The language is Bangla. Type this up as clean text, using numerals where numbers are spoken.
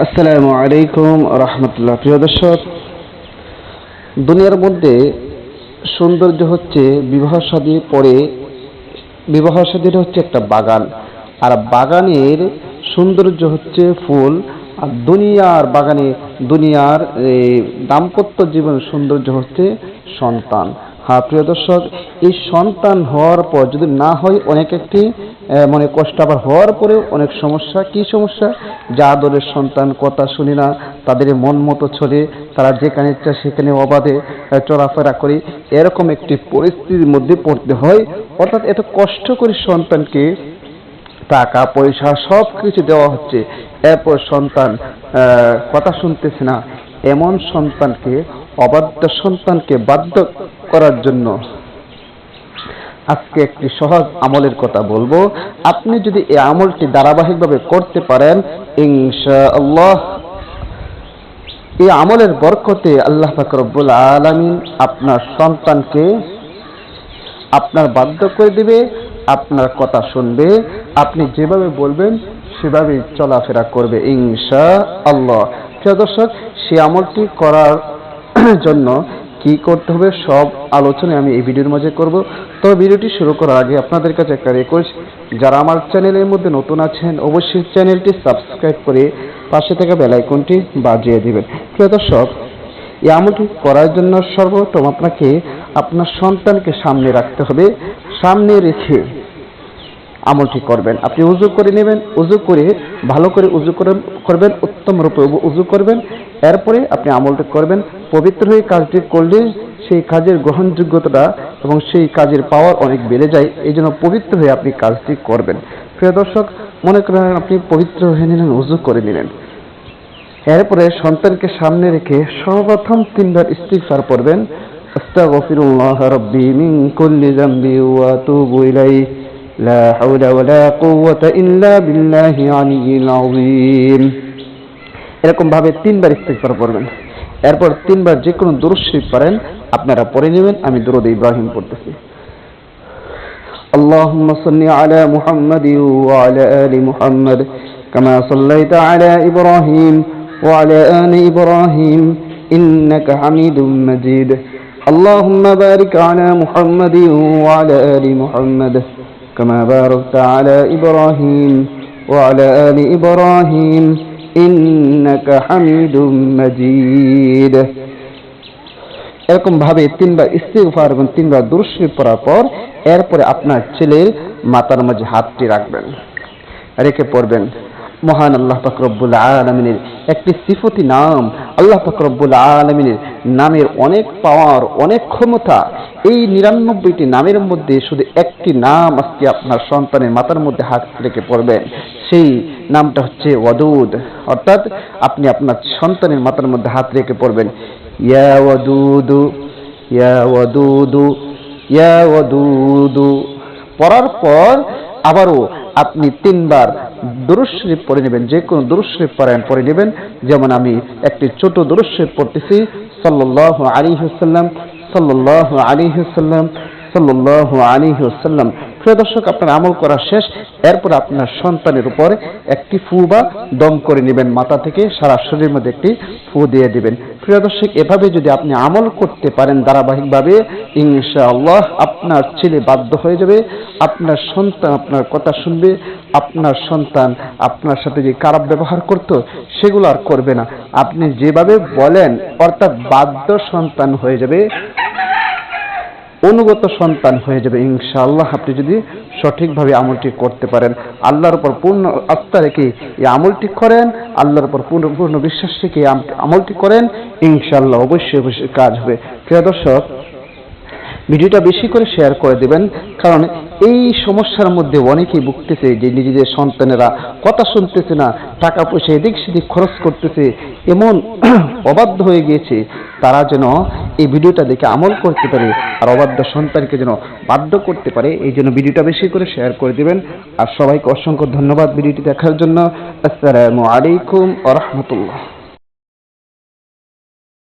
আসসালামু আলাইকুম রহমতুল্লাহ। প্রিয় দর্শক, দুনিয়ার মধ্যে সৌন্দর্য হচ্ছে বিবাহ শাদী পরে, বিবাহ শাদীর হচ্ছে একটা বাগান, আর বাগানের সৌন্দর্য হচ্ছে ফুল, আর দুনিয়ার বাগানে দুনিয়ার দাম্পত্য জীবনের সৌন্দর্য হচ্ছে সন্তান। হ্যাঁ প্রিয় দর্শক, এই সন্তান হওয়ার পর যদি না হয় অনেক একটি মানে কষ্ট, আবার হওয়ার পরেও অনেক সমস্যা। কি সমস্যা? যা দলের সন্তান কথা শুনি না, তাদের মন মতো চলে, তারা যেখানে ইচ্ছা সেখানে অবাধে চলাফেরা করে, এরকম একটি পরিস্থিতির মধ্যে পড়তে হয়। অর্থাৎ এত কষ্ট করে সন্তানকে টাকা পয়সা সব কিছু দেওয়া হচ্ছে, এরপর সন্তান কথা শুনতেছে না। এমন সন্তানকে, অবাধ্য সন্তানকে বাধ্য করার জন্য আজকে একটি সহজ আমলের কথা বলবো। আপনি যদি এই আমলটি ধারাবাহিকভাবে করতে পারেন, ইনশাআল্লাহ এই আমলের বরকতে আল্লাহ পাক রব্বুল আলামিন আপনার সন্তানকে আপনার বাধ্য করে দিবে, আপনার কথা শুনবে, আপনি যেভাবে বলবেন সেভাবেই চলাফেরা করবে ইনশাআল্লাহ। প্রিয় দর্শক, সেই আমলটি করার জন্য কি করতে হবে সব আলোচনা আমি এই ভিডিওর মাঝে করব। তবে ভিডিওটি শুরু করার আগে আপনাদের কাছে একটা রিকোয়েস্ট, যারা আমার চ্যানেলের মধ্যে নতুন আছেন অবশ্যই চ্যানেলটি সাবস্ক্রাইব করে পাশে থাকা বেল আইকনটি বাজিয়ে দিবেন। প্রিয় দর্শক, এই আমলটি করার জন্য সর্বপ্রথম আপনাকে আপনার সন্তানকে সামনে রাখতে হবে। সামনে রেখে আমলটি করবেন। আপনি উযু করে নেবেন, উযু করে ভালো করে উযু করবেন, উত্তম রূপে উযু করবেন। এরপরে আপনি আমলটি করবেন। পবিত্র হয়ে কাজটি করলে সেই কাজের গ্রহণযোগ্যতা এবং সেই কাজের পাওয়ার অনেক বেড়ে যায়। এই জন্য পবিত্র হয়ে আপনি কাজটি করবেন। প্রিয় দর্শক, মনে করেন আপনি পবিত্র হয়ে নিলেন, উযু করে নিলেন। এরপরে সন্তানকে সামনে রেখে সর্বপ্রথম 3 বার ইস্তিগফার পড়বেন। আস্তাগফিরুল্লাহ রাব্বি মিন কুল্লি যামবি ওয়া আতুবু ইলাইহি লা হাওলা ওয়ালা কুওয়াতা ইল্লা বিল্লাহি আলিয়্যিল আযীম। এরকম ভাবে 3 বার ইস্তিগফার পড়বেন। এরপর 3 বার যে কোনো দুরূদ শরীফ পড়েন, আপনারা পড়ে নেবেন। আমি দুরূদ ইব্রাহিম পড়তেছি। আল্লাহুম্মা সাল্লি আলা মুহাম্মাদিন ওয়া আলা আলি মুহাম্মাদ কামা সাল্লাইতা আলা ইব্রাহিম ওয়া আলা আলি ইব্রাহিম ইন্নাকা হামিদুম মাজিদ। اللهم بارك على محمد وعلى آل محمد كما باركت على إبراهيم وعلى آل إبراهيم إنك حميد مجيد। এরকম ভাবে 3 বার ইস্তিগফার এবং 3 বার দুরূদ শরীফ পড়ার পর এরপরে আপনার ছেলের মাথার মাঝে হাতটি রাখবেন, রেখে পড়বেন মহান আল্লাহ পাক রব্বুল আলামিনের একটি সিফতি নাম। আল্লাহ পাক রব্বুল আলামিনের নামের অনেক পাওয়ার, অনেক ক্ষমতা। এই 99টি নামের মধ্যে শুধু একটি নাম আজকে আপনার সন্তানের মাথার মধ্যে হাত রেখে পড়বেন। সেই নামটা হচ্ছে ওয়াদুদ। অর্থাৎ আপনি আপনার সন্তানের মাথার মধ্যে হাত রেখে পড়বেন, ইয়া ওয়াদুদু ইয়া ওয়াদুদু ইয়া ওয়াদুদু। পড়ার পর আবারও আপনি 3 বার দুরূদ শরীফ পড়ে নেবেন। যে কোনো দুরূদ শরীফ পড়ে নেবেন। যেমন আমি একটি ছোট দুরূদ শরীফ পড়তেছি, সাল্লাল্লাহু আলাইহি ওয়াসাল্লাম সাল্লাল্লাহু আলাইহি ওয়াসাল্লাম সাল্লাল্লাহু আলাইহি ওয়াসাল্লাম। প্রিয় দর্শক, আপনার আমল করা শেষ। এরপর আপনার সন্তানের উপর একটি ফু বা দম করে নেবেন, মাথা থেকে সারা শরীরের মধ্যে একটি ফু দিয়ে দিবেন। প্রিয় দর্শক, এভাবে যদি আপনি আমল করতে পারেন ধারাবাহিকভাবে, ইনশাআল্লাহ আপনার ছেলে বাধ্য হয়ে যাবে, আপনার সন্তান আপনার কথা শুনবে, আপনার সন্তান আপনার সাথে যে খারাপ ব্যবহার করত সেগুলো আর করবে না। আপনি যেভাবে বলেন, অর্থাৎ বাধ্য সন্তান হয়ে যাবে, অনুগত সন্তান হয়ে যাবে ইনশাআল্লাহ, আপনি যদি সঠিকভাবে আমলটি করতে পারেন। আল্লাহর উপর পূর্ণ আস্থা রেখে এই আমলটি করেন, আল্লাহর উপর পূর্ণ বিশ্বাস রেখে আমলটি করেন, ইনশাআল্লাহ অবশ্যই অবশ্যই কাজ হবে। প্রিয় দর্শক, ভিডিওটা বেশি করে শেয়ার করে দেবেন, কারণ এই সমস্যার মধ্যে অনেকেই ভুগতেছে যে নিজেদের সন্তানেরা কথা শুনতেছে না, টাকা পয়সা এদিক সেদিক খরচ করতেছে, এমন অবাধ্য হয়ে গিয়েছে। তারা যেন এই ভিডিওটা দেখে আমল করতে পারে আর অবাধ্য সন্তানকে যেন বাধ্য করতে পারে। এই জন্য ভিডিওটা বেশি করে শেয়ার করে দিবেন। আর সবাইকে অসংখ্য ধন্যবাদ ভিডিওটি দেখার জন্য। আসসালামু আলাইকুম ওয়া রাহমাতুল্লাহ।